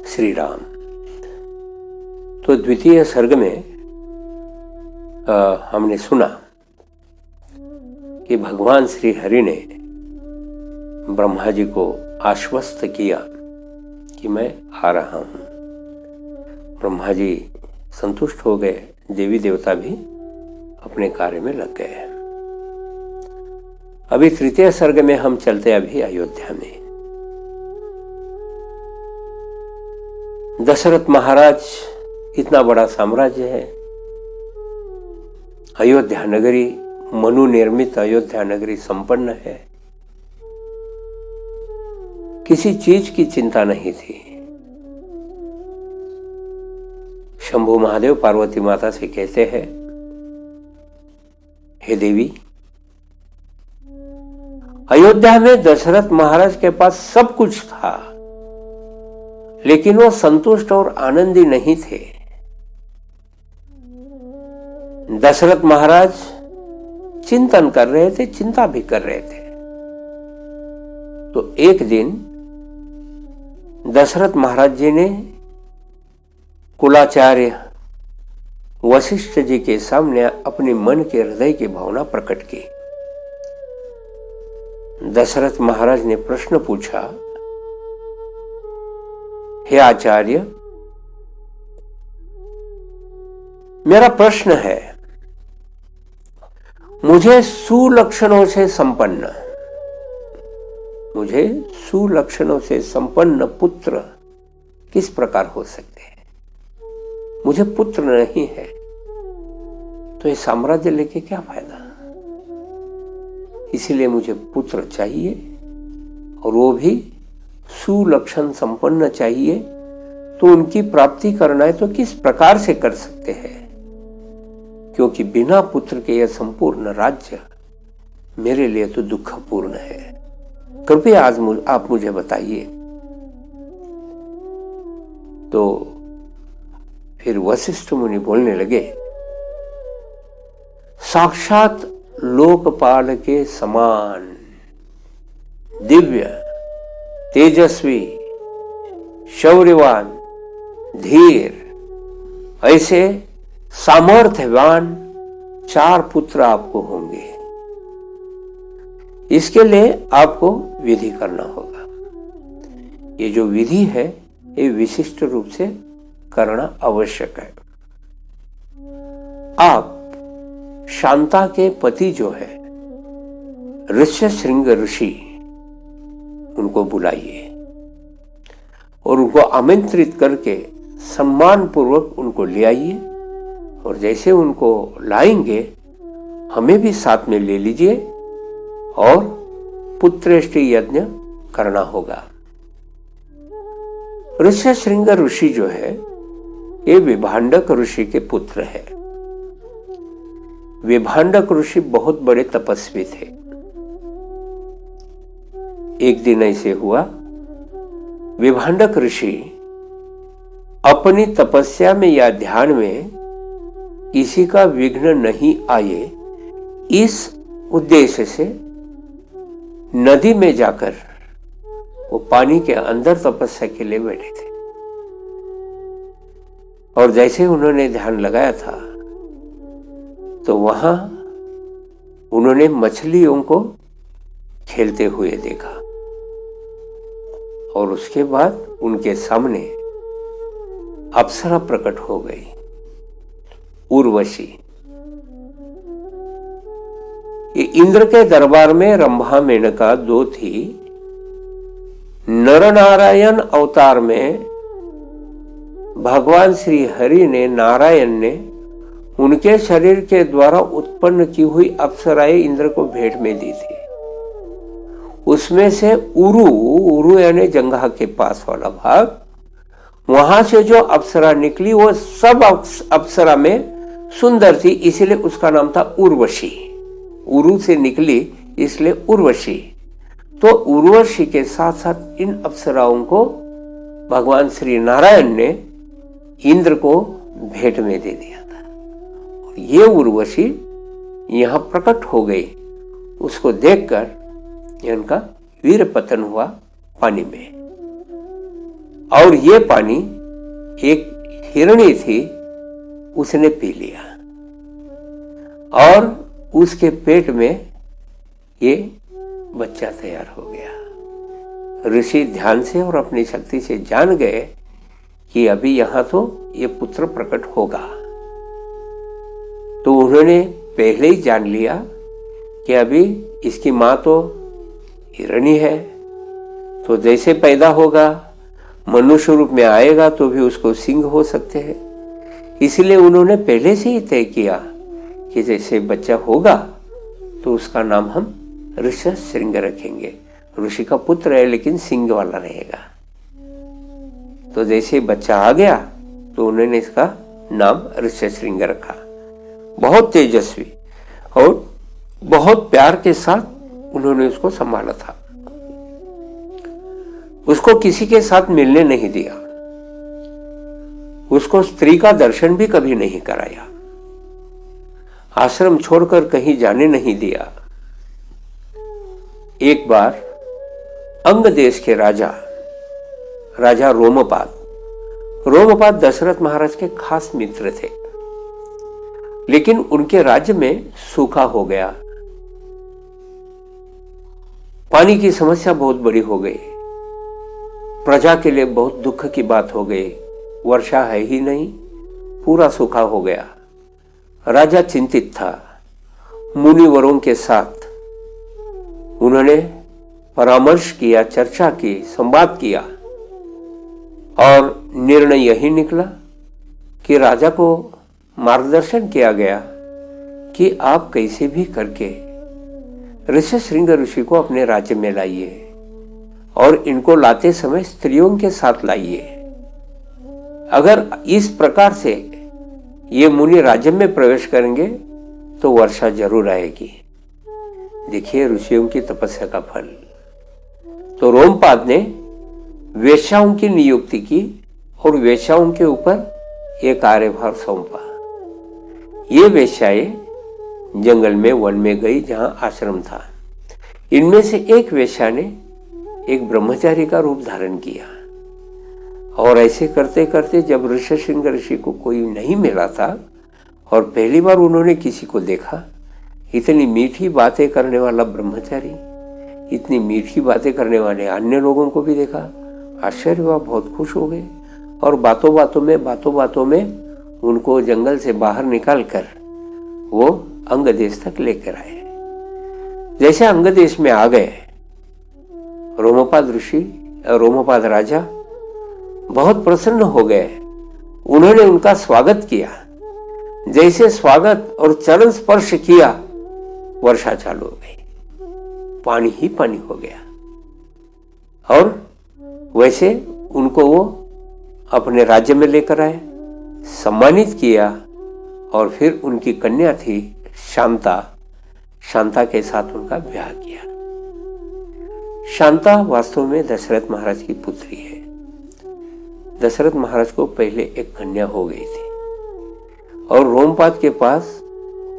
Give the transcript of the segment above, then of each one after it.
श्री राम। तो द्वितीय सर्ग में हमने सुना कि भगवान श्री हरि ने ब्रह्मा जी को आश्वस्त किया कि मैं आ रहा हूं। ब्रह्मा जी संतुष्ट हो गए, देवी देवता भी अपने कार्य में लग गए। अभी तृतीय सर्ग में हम चलते अभी अयोध्या में। दशरथ महाराज, इतना बड़ा साम्राज्य है, अयोध्या नगरी, मनु निर्मित अयोध्या नगरी संपन्न है, किसी चीज की चिंता नहीं थी। शंभु महादेव पार्वती माता से कहते हैं, हे देवी, अयोध्या में दशरथ महाराज के पास सब कुछ था, लेकिन वो संतुष्ट और आनंदी नहीं थे। दशरथ महाराज चिंतन कर रहे थे, चिंता भी कर रहे थे। तो एक दिन दशरथ महाराज जी ने कुलाचार्य वशिष्ठ जी के सामने अपने मन के हृदय की भावना प्रकट की। दशरथ महाराज ने प्रश्न पूछा, हे आचार्य, मेरा प्रश्न है, मुझे सुलक्षणों से संपन्न पुत्र किस प्रकार हो सकते हैं? मुझे पुत्र नहीं है, तो ये साम्राज्य लेके क्या फायदा? इसीलिए मुझे पुत्र चाहिए, और वो भी सुलक्षण संपन्न चाहिए। तो उनकी प्राप्ति करना है तो किस प्रकार से कर सकते हैं? क्योंकि बिना पुत्र के यह संपूर्ण राज्य मेरे लिए तो दुखपूर्ण है। कृपया आज आप मुझे बताइए। तो फिर वशिष्ठ मुनि बोलने लगे, साक्षात लोकपाल के समान दिव्य, तेजस्वी, शौर्यवान, धीर, ऐसे सामर्थ्यवान 4 पुत्र आपको होंगे। इसके लिए आपको विधि करना होगा। ये जो विधि है, ये विशिष्ट रूप से करना आवश्यक है। आप शांता के पति जो है ऋष्यशृंग ऋषि, उनको बुलाइए और उनको आमंत्रित करके सम्मान पूर्वक उनको ले आइए, और जैसे उनको लाएंगे हमें भी साथ में ले लीजिए, और पुत्रेष्टि यज्ञ करना होगा। ऋष्यशृंग ऋषि जो है, ये विभांडक ऋषि के पुत्र है। विभांडक ऋषि बहुत बड़े तपस्वी थे। एक दिन ऐसे हुआ, विभांडक ऋषि अपनी तपस्या में या ध्यान में किसी का विघ्न नहीं आए, इस उद्देश्य से नदी में जाकर वो पानी के अंदर तपस्या के लिए बैठे थे। और जैसे उन्होंने ध्यान लगाया था, तो वहां उन्होंने मछलियों को खेलते हुए देखा, और उसके बाद उनके सामने अप्सरा प्रकट हो गई, उर्वशी। ये इंद्र के दरबार में रंभा मेनका 2 थी। नरनारायण अवतार में भगवान श्री हरि ने, नारायण ने उनके शरीर के द्वारा उत्पन्न की हुई अप्सराएं इंद्र को भेंट में दी थी। उसमें से उरु यानी जंघा के पास वाला भाग, वहां से जो अप्सरा निकली वो सब अप्सरा में सुंदर थी, इसलिए उसका नाम था उर्वशी। उरु से निकली इसलिए उर्वशी। तो उर्वशी के साथ साथ इन अप्सराओं को भगवान श्री नारायण ने इंद्र को भेंट में दे दिया था। और ये उर्वशी यहां प्रकट हो गई। उसको देखकर इनका वीर पतन हुआ पानी में। और ये पानी एक हिरणी थी, उसने पी लिया और उसके पेट में ये बच्चा तैयार हो गया। ऋषि ध्यान से और अपनी शक्ति से जान गए कि अभी यहां तो ये पुत्र प्रकट होगा। तो उन्होंने पहले ही जान लिया कि अभी इसकी मां तो हिरणी है, तो जैसे पैदा होगा मनुष्य रूप में आएगा तो भी उसको सिंह हो सकते हैं। इसलिए उन्होंने पहले से ही तय किया कि जैसे बच्चा होगा तो उसका नाम हम ऋष्यशृंग रखेंगे। ऋषि का पुत्र है लेकिन सिंह वाला रहेगा। तो जैसे बच्चा आ गया तो उन्होंने इसका नाम ऋष्यशृंग रखा। बहुत तेजस्वी और बहुत प्यार के साथ उन्होंने उसको संभाला था। उसको किसी के साथ मिलने नहीं दिया, उसको स्त्री का दर्शन भी कभी नहीं कराया, आश्रम छोड़कर कहीं जाने नहीं दिया। एक बार अंग देश के राजा रोमपाद दशरथ महाराज के खास मित्र थे, लेकिन उनके राज्य में सूखा हो गया, पानी की समस्या बहुत बड़ी हो गई, प्रजा के लिए बहुत दुख की बात हो गई। वर्षा है ही नहीं, पूरा सूखा हो गया। राजा चिंतित था। मुनिवरों के साथ उन्होंने परामर्श किया, चर्चा की, संवाद किया और निर्णय यही निकला कि राजा को मार्गदर्शन किया गया कि आप कैसे भी करके ऋष्यशृंग ऋषि को अपने राज्य में लाइए और इनको लाते समय स्त्रियों के साथ लाइए। अगर इस प्रकार से ये मुनि राज्य में प्रवेश करेंगे तो वर्षा जरूर आएगी। देखिए ऋषियों की तपस्या का फल। तो रोमपाद ने वेश्याओं की नियुक्ति की और वेश्याओं के ऊपर एक कार्यभार सौंपा। ये वेश्याएं जंगल में, वन में गई जहां आश्रम था। इनमें से एक वेश्या ने एक ब्रह्मचारी का रूप धारण किया और ऐसे करते करते जब ऋष्यशृंग ऋषि को कोई नहीं मिला था और पहली बार उन्होंने किसी को देखा, इतनी मीठी बातें करने वाला ब्रह्मचारी, इतनी मीठी बातें करने वाले अन्य लोगों को भी देखा। आश्चर्य हुआ, बहुत खुश हो गए और बातों बातों में उनको जंगल से बाहर निकाल कर वो अंग देश तक लेकर आए। जैसे अंग देश में आ गए, रोमपाद राजा बहुत प्रसन्न हो गए। उन्होंने उनका स्वागत किया। जैसे स्वागत और चरण स्पर्श किया, वर्षा चालू हो गई, पानी ही पानी हो गया। और वैसे उनको वो अपने राज्य में लेकर आए, सम्मानित किया और फिर उनकी कन्या थी शांता के साथ उनका ब्याह किया। शांता वास्तव में दशरथ महाराज की पुत्री है। दशरथ महाराज को पहले एक कन्या हो गई थी और रोमपाद के पास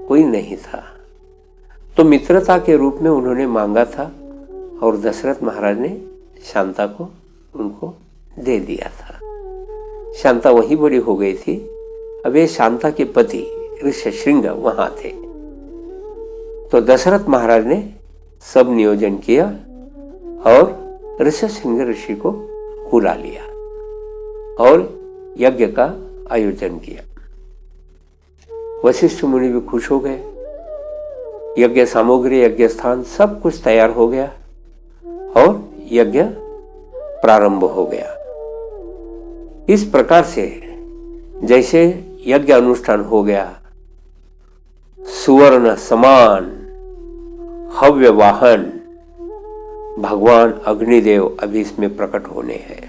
कोई नहीं था, तो मित्रता के रूप में उन्होंने मांगा था और दशरथ महाराज ने शांता को उनको दे दिया था। शांता वही बड़ी हो गई थी। अब ये शांता के पति ऋष्यशृंग वहां थे। तो दशरथ महाराज ने सब नियोजन किया और ऋष्यशृंग ऋषि को बुला लिया और यज्ञ का आयोजन किया। वशिष्ठ मुनि भी खुश हो गए। यज्ञ सामग्री, यज्ञ स्थान सब कुछ तैयार हो गया और यज्ञ प्रारंभ हो गया। इस प्रकार से जैसे यज्ञ अनुष्ठान हो गया, सुवर्ण समान हव्य वाहन भगवान अग्निदेव अभी इसमें प्रकट होने हैं।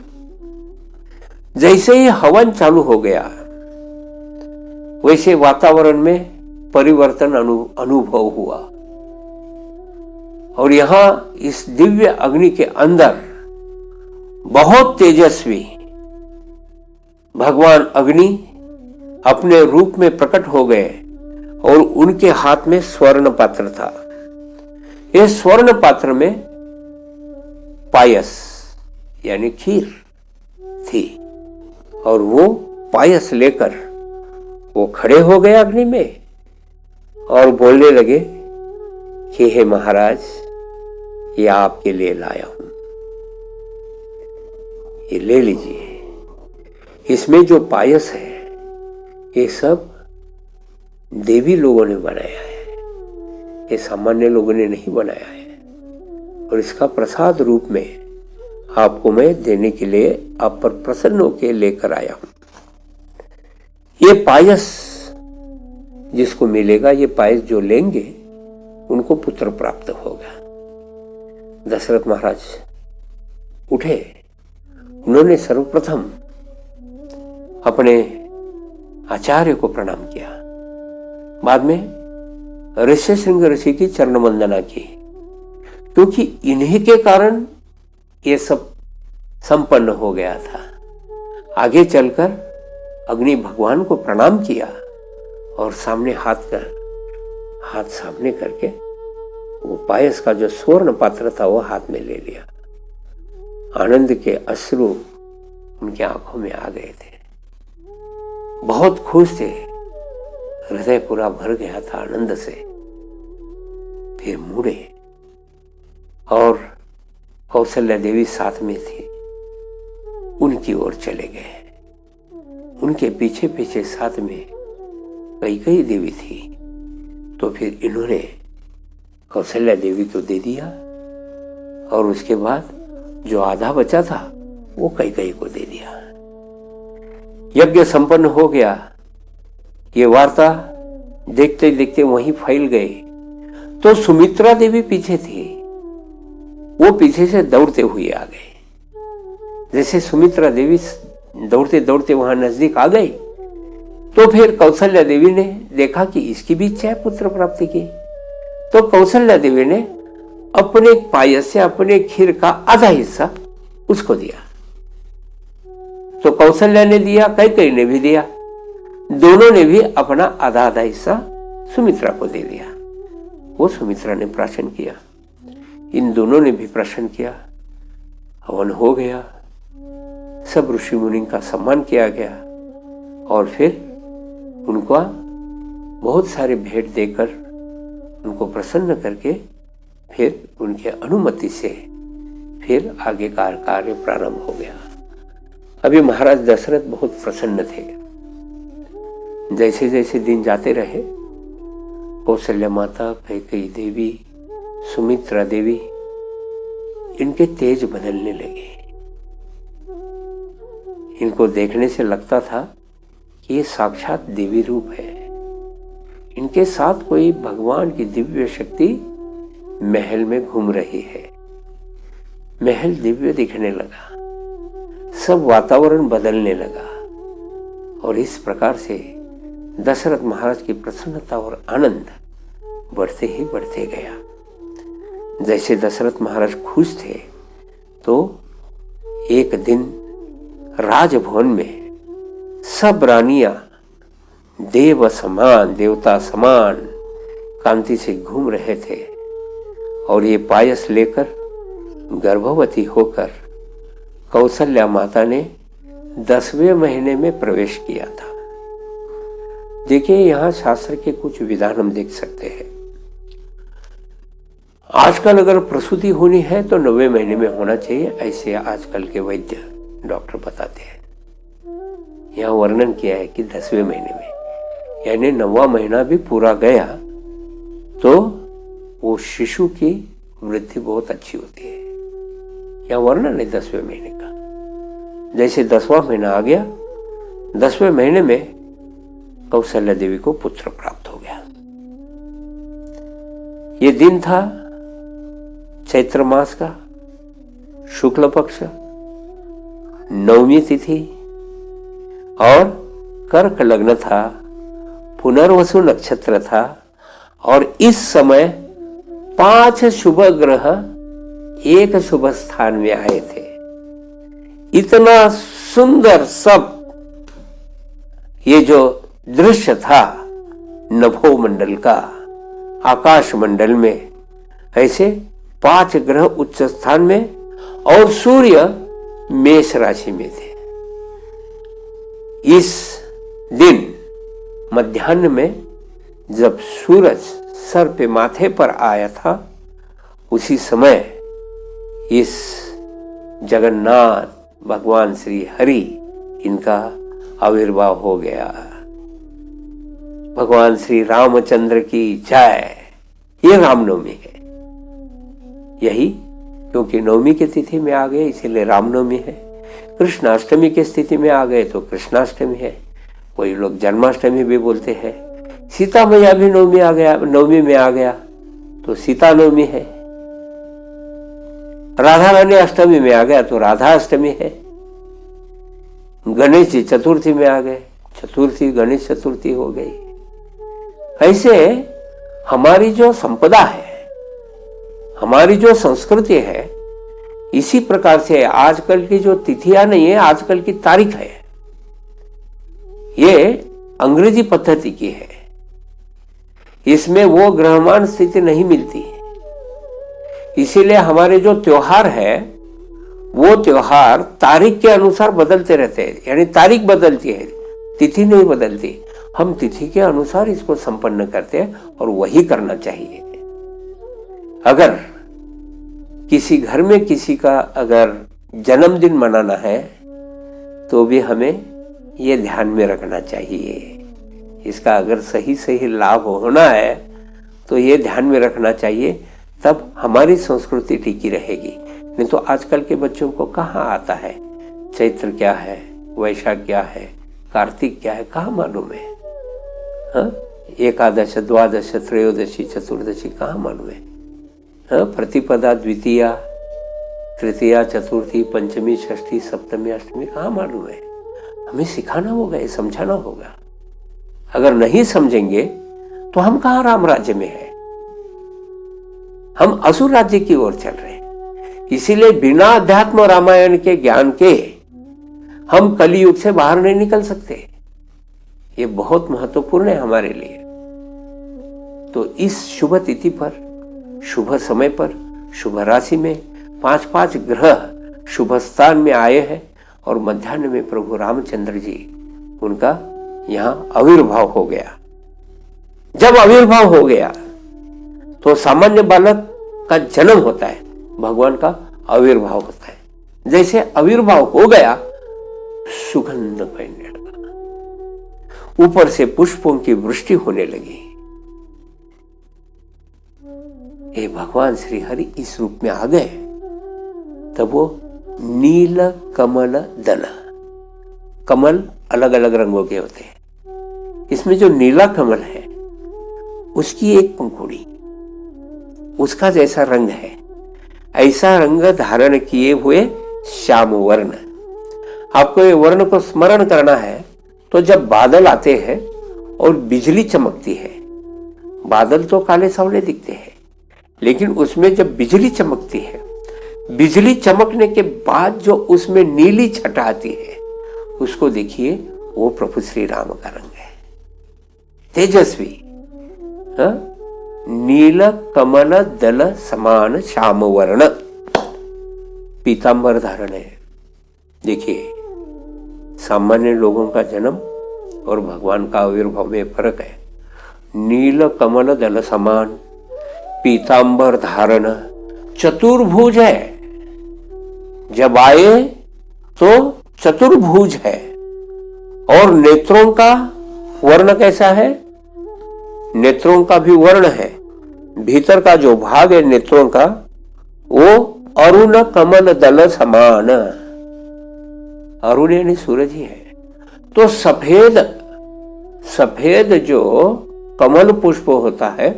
जैसे ही हवन चालू हो गया, वैसे वातावरण में परिवर्तन अनुभव हुआ और यहां इस दिव्य अग्नि के अंदर बहुत तेजस्वी भगवान अग्नि अपने रूप में प्रकट हो गए और उनके हाथ में स्वर्ण पात्र था। इस स्वर्ण पात्र में पायस यानी खीर थी, और वो पायस लेकर वो खड़े हो गए अग्नि में और बोलने लगे कि हे महाराज, ये आपके लिए लाया हूं, ये ले लीजिए। इसमें जो पायस है ये सब देवी लोगों ने बनाया है, ये सामान्य लोगों ने नहीं बनाया है, और इसका प्रसाद रूप में आपको मैं देने के लिए आप पर प्रसन्न होकर लेकर आया हूं। ये पायस जिसको मिलेगा, ये पायस जो लेंगे उनको पुत्र प्राप्त होगा। दशरथ महाराज उठे, उन्होंने सर्वप्रथम अपने आचार्य को प्रणाम किया, बाद में ऋष्यशृंग ऋषि की चरण वंदना की, क्योंकि इन्हीं के कारण ये सब संपन्न हो गया था। आगे चलकर अग्नि भगवान को प्रणाम किया और सामने हाथ सामने करके वो पायस का जो स्वर्ण पात्र था वो हाथ में ले लिया। आनंद के अश्रु उनकी आंखों में आ गए थे, बहुत खुश थे, हृदय पूरा भर गया था आनंद से। फिर मुड़े और कौशल्या देवी साथ में थी, उनकी ओर चले गए। उनके पीछे पीछे साथ में कई देवी थी, तो फिर इन्होंने कौशल्या देवी को दे दिया, और उसके बाद जो आधा बचा था वो कई को दे दिया। यज्ञ संपन्न हो गया। ये वार्ता देखते देखते वहीं फैल गई, तो सुमित्रा देवी पीछे थी, वो पीछे से दौड़ते हुए आ गए। जैसे सुमित्रा देवी दौड़ते दौड़ते वहां नजदीक आ गई, तो फिर कौशल्या देवी ने देखा कि इसकी भी इच्छा है पुत्र प्राप्ति की, तो कौशल्या देवी ने अपने पायस से अपने खीर का आधा हिस्सा उसको दिया। तो कौशल्या ने दिया, कैकेयी ने भी दिया, दोनों ने भी अपना आधा आधा हिस्सा सुमित्रा को दे दिया। वो सुमित्रा ने प्राशन किया, इन दोनों ने भी प्राशन किया, हवन हो गया, सब ऋषि मुनि का सम्मान किया गया, और फिर उनको बहुत सारे भेंट देकर उनको प्रसन्न करके फिर उनके अनुमति से फिर आगे का कार्य प्रारंभ हो गया। अभी महाराज दशरथ बहुत प्रसन्न थे। जैसे जैसे दिन जाते रहे, कौशल्या माता, कैकेयी देवी, सुमित्रा देवी, इनके तेज बदलने लगे। इनको देखने से लगता था कि ये साक्षात देवी रूप है। इनके साथ कोई भगवान की दिव्य शक्ति महल में घूम रही है। महल दिव्य दिखने लगा, सब वातावरण बदलने लगा, और इस प्रकार से दशरथ महाराज की प्रसन्नता और आनंद बढ़ते ही बढ़ते गया। जैसे दशरथ महाराज खुश थे, तो एक दिन राजभवन में सब रानियां देव समान, देवता समान कांति से घूम रहे थे, और ये पायस लेकर गर्भवती होकर कौशल्या माता ने 10वें महीने में प्रवेश किया था। देखिए, यहाँ शास्त्र के कुछ विधान हम देख सकते हैं। आजकल अगर प्रसूति होनी है तो 9वें महीने में होना चाहिए, ऐसे आजकल के वैद्य डॉक्टर बताते हैं। यहाँ वर्णन किया है कि 10वें महीने में, यानी 9वां महीना भी पूरा गया तो वो शिशु की वृद्धि बहुत अच्छी होती है। यहाँ वर्णन है 10वें महीने का। जैसे 10वां महीना आ गया, 10वें महीने में कौशल्या देवी को पुत्र प्राप्त हो गया। ये दिन था चैत्र मास का शुक्ल पक्ष, 9वीं तिथि, और कर्क लग्न था, पुनर्वसु नक्षत्र था, और इस समय 5 शुभ ग्रह एक शुभ स्थान में आए थे। इतना सुंदर सब ये जो दृश्य था नभो मंडल का, आकाश मंडल में ऐसे 5 ग्रह उच्च स्थान में, और सूर्य मेष राशि में थे। इस दिन मध्याह्न में जब सूरज सर पे माथे पर आया था, उसी समय इस जगन्नाथ भगवान श्री हरि इनका आविर्भाव हो गया। भगवान श्री रामचंद्र की जय। ये रामनवमी है। यही क्योंकि नवमी की तिथि में आ गए इसीलिए रामनवमी है। कृष्णाष्टमी की स्थिति में आ गए तो कृष्णाष्टमी है। कोई लोग जन्माष्टमी भी बोलते हैं। सीता मैया भी नवमी में आ गया तो सीता नवमी है। राधा रानी अष्टमी में आ गया तो राधा अष्टमी है। गणेश जी चतुर्थी में आ गए, चतुर्थी गणेश चतुर्थी हो गई। ऐसे हमारी जो संपदा है, हमारी जो संस्कृति है, इसी प्रकार से आजकल की जो तिथियां नहीं है, आजकल की तारीख है, ये अंग्रेजी पद्धति की है। इसमें वो ग्रहमान स्थिति नहीं मिलती। इसीलिए हमारे जो त्योहार है वो त्योहार तारीख के अनुसार बदलते रहते हैं, यानी तारीख बदलती है, तिथि नहीं बदलती। हम तिथि के अनुसार इसको संपन्न करते हैं और वही करना चाहिए। अगर किसी घर में किसी का अगर जन्मदिन मनाना है तो भी हमें ये ध्यान में रखना चाहिए। इसका अगर सही सही लाभ होना है तो ये ध्यान में रखना चाहिए, तब हमारी संस्कृति टिकी रहेगी। नहीं तो आजकल के बच्चों को कहाँ आता है चैत्र क्या है, वैशाख क्या है, कार्तिक क्या है, कहाँ मालूम है। हाँ, एकादश द्वादश त्रयोदशी चतुर्दशी कहाँ मालूम है। हाँ, प्रतिपदा द्वितीया तृतीया चतुर्थी पंचमी षष्ठी सप्तमी अष्टमी कहाँ मालूम है। हमें सिखाना होगा, ये समझाना होगा। अगर नहीं समझेंगे तो हम कहाँ राम राज्य में है, हम असुर राज्य की ओर चल रहे हैं। इसीलिए बिना अध्यात्म रामायण के ज्ञान के हम कलियुग से बाहर नहीं निकल सकते। ये बहुत महत्वपूर्ण है हमारे लिए। तो इस शुभ तिथि पर, शुभ समय पर, शुभ राशि में 5-5 ग्रह शुभ स्थान में आए हैं और मध्याह्न में प्रभु रामचंद्र जी उनका यहां आविर्भाव हो गया। जब आविर्भाव हो गया तो सामान्य बालक का जन्म होता है, भगवान का आविर्भाव होता है। जैसे आविर्भाव हो गया, सुगंध फैलने लगा, ऊपर से पुष्पों की वृष्टि होने लगी। ये भगवान श्री हरि इस रूप में आ गए। तब वो नील कमल दल, कमल अलग अलग रंगों के होते हैं, इसमें जो नीला कमल है उसकी एक पंखुड़ी, उसका जैसा रंग है, ऐसा रंग धारण किए हुए श्याम वर्ण। आपको ये वर्ण को स्मरण करना है तो जब बादल आते हैं और बिजली चमकती है, बादल तो काले सावले दिखते हैं, लेकिन उसमें जब बिजली चमकती है, बिजली चमकने के बाद जो उसमें नीली छटा आती है, उसको देखिए, वो प्रभु श्री राम का रंग है, तेजस्वी। हाँ? नील कमल दल समान श्याम वर्ण, पीतांबर धारण है। देखिए, सामान्य लोगों का जन्म और भगवान का आविर्भाव में फर्क है। नील कमल दल समान, पीतांबर धारण, चतुर्भुज है। जब आए तो चतुर्भुज है। और नेत्रों का वर्ण कैसा है? नेत्रों का भी वर्ण है, भीतर का जो भाग है नेत्रों का, वो अरुण कमल दल समान, अरुण यानी सूरज ही है। तो सफेद सफेद जो कमल पुष्प होता है,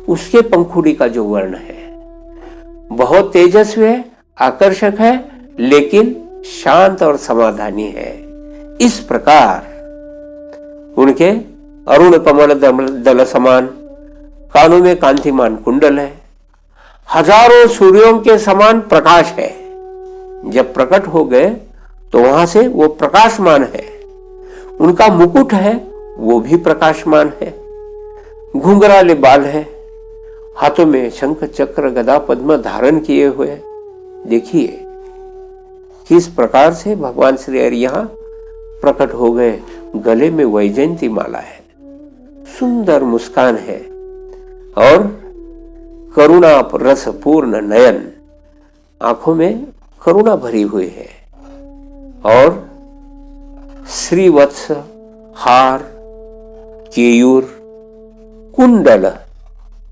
उसके पंखुड़ी का जो वर्ण है, बहुत तेजस्वी है, आकर्षक है, लेकिन शांत और समाधानी है। इस प्रकार उनके अरुण कमल दल समान, कानों में कांतिमान कुंडल है, हजारों सूर्यों के समान प्रकाश है। जब प्रकट हो गए तो वहां से वो प्रकाशमान है। उनका मुकुट है, वो भी प्रकाशमान है। घुंघराले बाल है, हाथों में शंख चक्र गदा पद्म धारण किए हुए। देखिए, किस प्रकार से भगवान श्री हरि यहाँ प्रकट हो गए। गले में वैजयंती माला है, सुंदर मुस्कान है और करुणा रस पूर्ण नयन, आंखों में करुणा भरी हुई है और श्रीवत्स, हार, केयूर, कुंडल,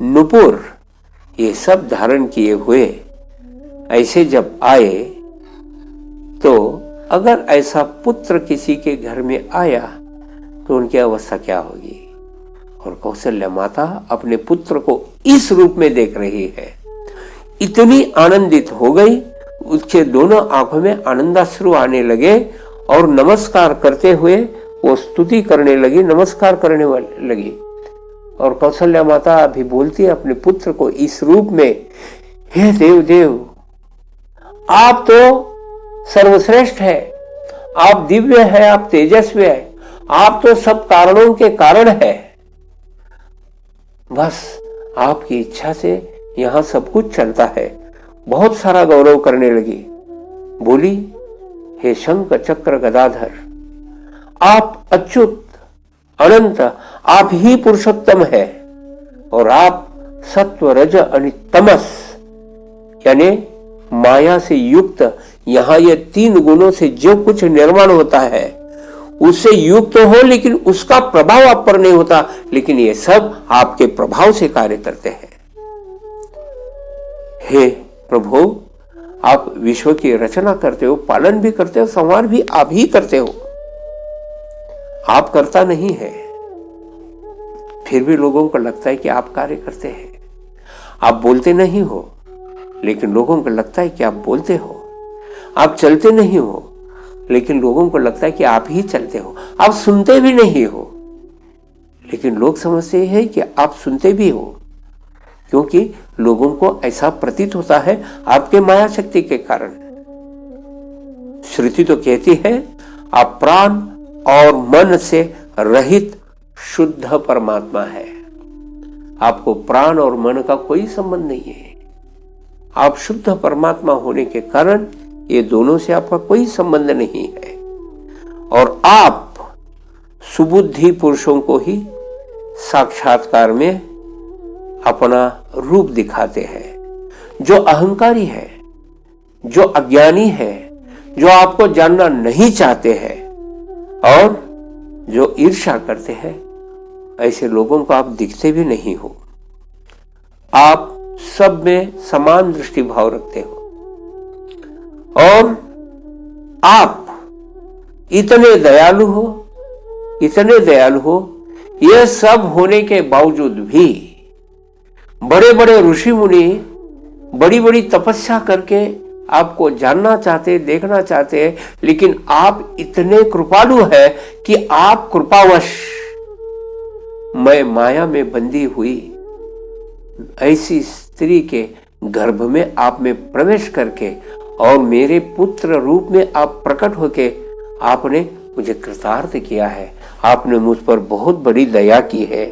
नुपुर ये सब धारण किए हुए ऐसे जब आए तो अगर ऐसा पुत्र किसी के घर में आया तो उनकी अवस्था क्या होगी। और कौशल्या माता अपने पुत्र को इस रूप में देख रही है, इतनी आनंदित हो गई, उसके दोनों आंखों में आनंदाश्रु आने लगे और नमस्कार करते हुए वो स्तुति करने लगी, नमस्कार करने लगी। और कौशल्या माता अभी बोलती है अपने पुत्र को इस रूप में, हे देव देव, आप तो सर्वश्रेष्ठ है, आप दिव्य है, आप तेजस्वी है, आप तो सब कारणों के कारण है, बस आपकी इच्छा से यहां सब कुछ चलता है। बहुत सारा गौरव करने लगी, बोली, हे शंख चक्र गदाधर, आप अच्युत अनंत, आप ही पुरुषोत्तम है और आप सत्व रज आणि तमस यानी माया से युक्त, यहां ये तीन गुणों से जो कुछ निर्माण होता है उससे युक्त हो, लेकिन उसका प्रभाव आप पर नहीं होता, लेकिन ये सब आपके प्रभाव से कार्य करते हैं। हे प्रभु, आप विश्व की रचना करते हो, पालन भी करते हो, संहार भी आप ही करते हो, आप करता नहीं है, फिर भी लोगों को लगता है कि आप कार्य करते हैं। आप बोलते नहीं हो, लेकिन लोगों को लगता है कि आप बोलते हो। आप चलते नहीं हो, लेकिन लोगों को लगता है कि आप ही चलते हो। आप सुनते भी नहीं हो, लेकिन लोग समझते हैं कि आप सुनते भी हो, क्योंकि लोगों को ऐसा प्रतीत होता है आपके माया शक्ति के कारण। श्रुति तो कहती है आप प्राण और मन से रहित शुद्ध परमात्मा है, आपको प्राण और मन का कोई संबंध नहीं है। आप शुद्ध परमात्मा होने के कारण ये दोनों से आपका कोई संबंध नहीं है और आप सुबुद्धि पुरुषों को ही साक्षात्कार में अपना रूप दिखाते हैं। जो अहंकारी है, जो अज्ञानी है, जो आपको जानना नहीं चाहते हैं और जो ईर्ष्या करते हैं, ऐसे लोगों को आप दिखते भी नहीं हो। आप सब में समान दृष्टि भाव रखते हो और आप इतने दयालु हो, इतने दयालु हो, यह सब होने के बावजूद भी बड़े बड़े ऋषि मुनि बड़ी बड़ी तपस्या करके आपको जानना चाहते, देखना चाहते हैं, लेकिन आप इतने कृपालु हैं कि आप कृपावश मैं माया में बंधी हुई ऐसी स्त्री के गर्भ में आप में प्रवेश करके और मेरे पुत्र रूप में आप प्रकट होके आपने मुझे कृतार्थ किया है। आपने मुझ पर बहुत बड़ी दया की है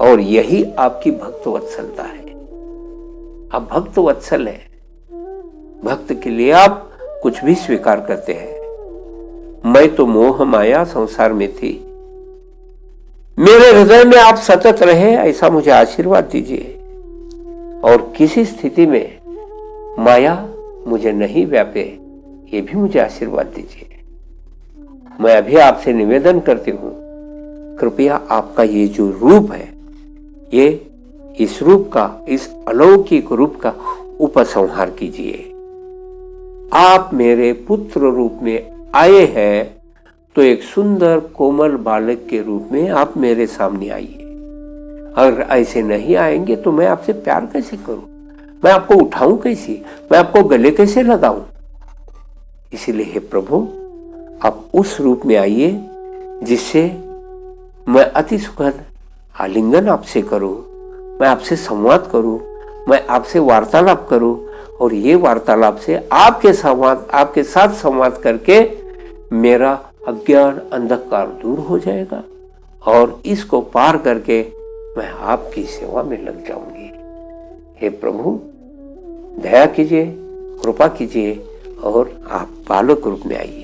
और यही आपकी भक्त वत्सलता है। आप भक्त वत्सल है, भक्त के लिए आप कुछ भी स्वीकार करते हैं। मैं तो मोह माया संसार में थी, मेरे हृदय में आप सतत रहे, ऐसा मुझे आशीर्वाद दीजिए और किसी स्थिति में माया मुझे नहीं व्यापे, ये भी मुझे आशीर्वाद दीजिए। मैं अभी आपसे निवेदन करती हूं, कृपया आपका ये जो रूप है, ये इस रूप का, इस अलौकिक रूप का उपसंहार कीजिए। आप मेरे पुत्र रूप में आए हैं तो एक सुंदर कोमल बालक के रूप में आप मेरे सामने आइए। अगर ऐसे नहीं आएंगे तो मैं आपसे प्यार कैसे करूं, मैं आपको उठाऊं कैसे, मैं आपको गले कैसे लगाऊं। इसीलिए हे प्रभु, आप उस रूप में आइए जिससे मैं अति सुखद आलिंगन आपसे करूं, मैं आपसे संवाद करूं, मैं आपसे वार्तालाप करूं और ये वार्तालाप से आपके साथ संवाद करके मेरा अज्ञान अंधकार दूर हो जाएगा और इसको पार करके मैं आपकी सेवा में लग जाऊंगी। हे प्रभु, दया कीजिए, कृपा कीजिए और आप बालक रूप में आइए।